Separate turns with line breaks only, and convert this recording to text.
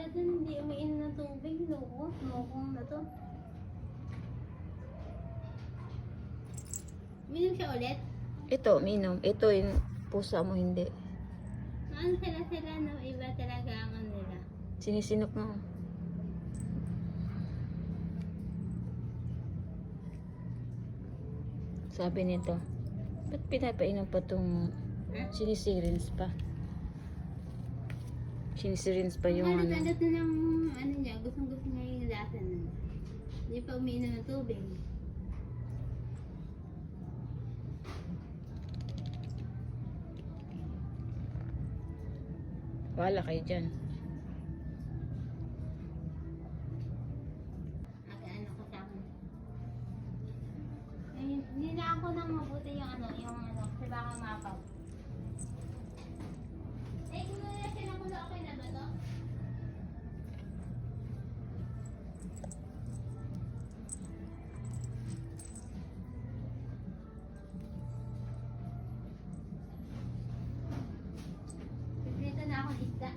pala dun, hindi umiinom ng tubig. Loko, mokong na to. Uminom siya ulit?
Ito, minom. Ito yung pusa mo hindi.
Ano sila, no? Iba talaga ang ano nila.
Sinisinok mo. Sabi nito, ba't pinapainom pa itong sinisirins pa? Sinisirins pa yung ano.
Halos na ng ano niya, gustong-gusto niya yung lasa nun. Hindi pa umiinom ng tubig.
Wala kayo dyan.
Ano ko sa akin. Hindi na ako nang mabuti yung ano, kasi baka mapaw. Kung na sinakulo, okay na ba to? Piprito na akong isda.